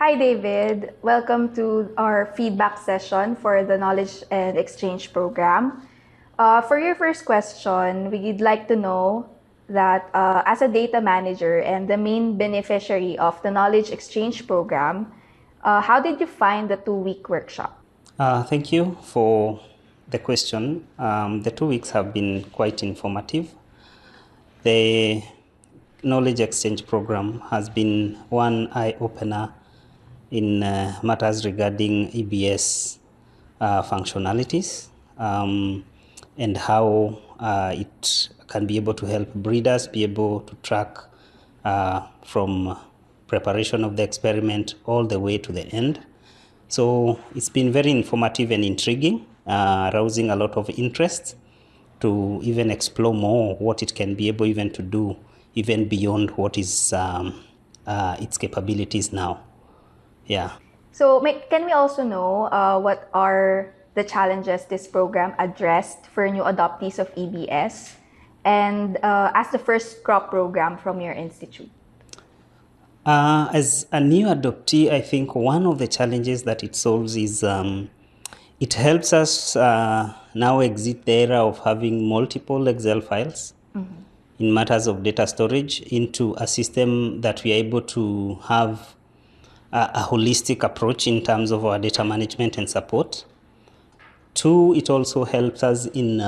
Hi, David. Welcome to our feedback session for the Knowledge and Exchange Program. For your first question, we'd like to know that as a data manager and the main beneficiary of the Knowledge Exchange Program, how did you find the 2-week workshop? Thank you for the question. The 2 weeks have been quite informative. The Knowledge Exchange Program has been one eye-opener in matters regarding EBS functionalities and how it can be able to help breeders be able to track from preparation of the experiment all the way to the end. So it's been very informative and intriguing, arousing a lot of interest to even explore more what it can be able even to do, even beyond what is its capabilities now. Yeah. So can we also know what are the challenges this program addressed for new adoptees of EBS and as the first crop program from your institute? As a new adoptee, I think one of the challenges that it solves is it helps us now exit the era of having multiple Excel files in matters of data storage into a system that we are able to have a holistic approach in terms of our data management and support. Two, it also helps us in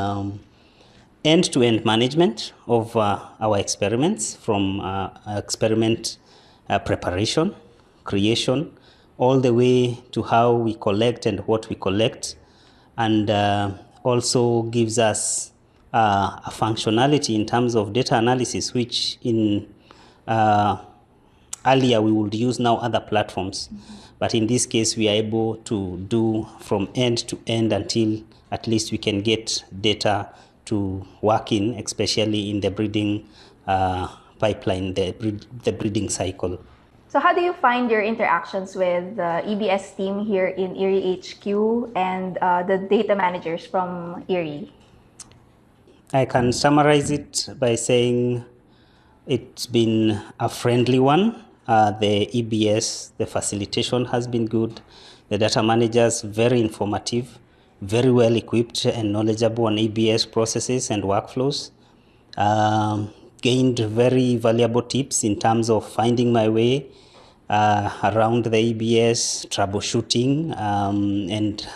end-to-end management of our experiments, from experiment preparation, creation, all the way to how we collect and what we collect, and also gives us a functionality in terms of data analysis, which in earlier we would use now other platforms. But in this case, we are able to do from end to end until at least we can get data to work in, especially in the breeding pipeline, the breeding cycle. So how do you find your interactions with the EBS team here in IRRI HQ and the data managers from IRRI? I can summarize it by saying it's been a friendly one. The EBS, the facilitation has been good. The data managers, very informative, very well equipped and knowledgeable on EBS processes and workflows. Gained very valuable tips in terms of finding my way around the EBS, troubleshooting, and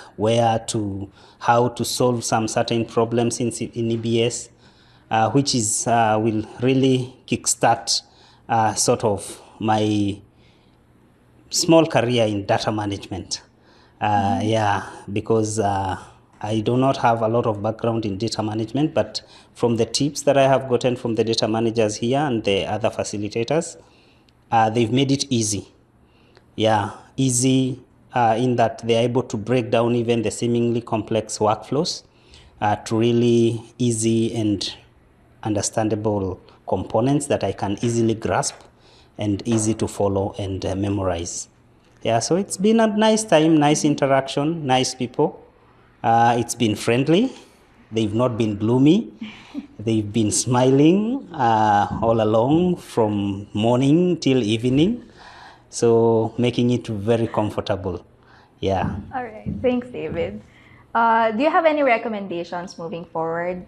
how to solve some certain problems in EBS, which is will really kickstart sort of my small career in data management. Yeah, because I do not have a lot of background in data management, but from the tips that I have gotten from the data managers here and the other facilitators, they've made it easy. Yeah, easy in that they're able to break down even the seemingly complex workflows to really easy and understandable components that I can easily grasp and easy to follow and memorize. Yeah, so it's been a nice time, nice interaction, nice people. It's been friendly. They've not been gloomy. They've been smiling all along from morning till evening. So making it very comfortable. Yeah. All right. Thanks, David. Do you have any recommendations moving forward?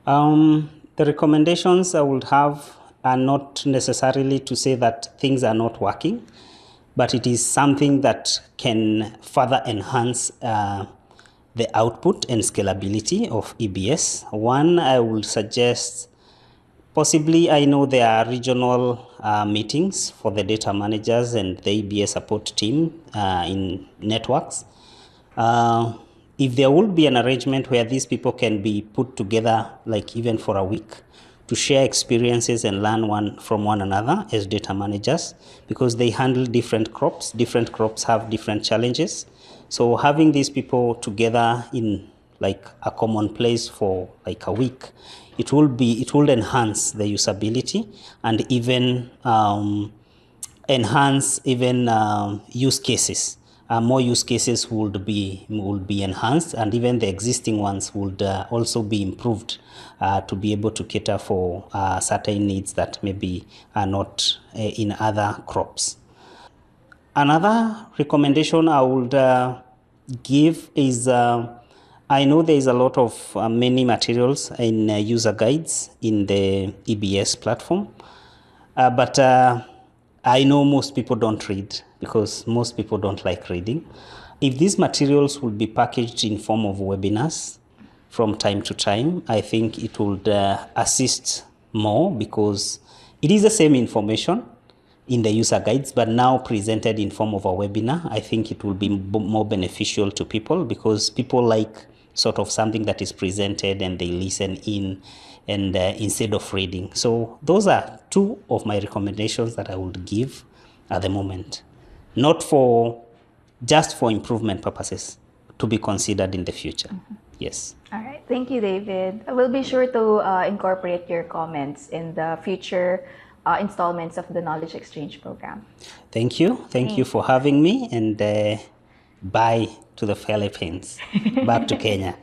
The recommendations I would have are not necessarily to say that things are not working, but it is something that can further enhance the output and scalability of EBS. One, I would suggest possibly, I know there are regional meetings for the data managers and the EBS support team in networks. If there would be an arrangement where these people can be put together, like even for a week, to share experiences and learn from one another as data managers, because they handle different crops have different challenges. So having these people together in like a common place for like a week, it will enhance the usability and even enhance even use cases. More use cases would be enhanced, and even the existing ones would also be improved to be able to cater for certain needs that maybe are not in other crops. Another recommendation I would give is I know there is a lot of many materials in user guides in the EBS platform, but I know most people don't read because most people don't like reading. If these materials would be packaged in form of webinars from time to time, I think it would assist more because it is the same information in the user guides, but now presented in form of a webinar. I think it will be more beneficial to people because people like sort of something that is presented and they listen in and instead of reading. So those are two of my recommendations that I would give at the moment, not for just for improvement purposes, to be considered in the future. Yes. All right. Thank you, David. We'll be sure to incorporate your comments in the future installments of the Knowledge Exchange Program. Thank you. Thank you for having me, and bye to the Philippines. Back to Kenya.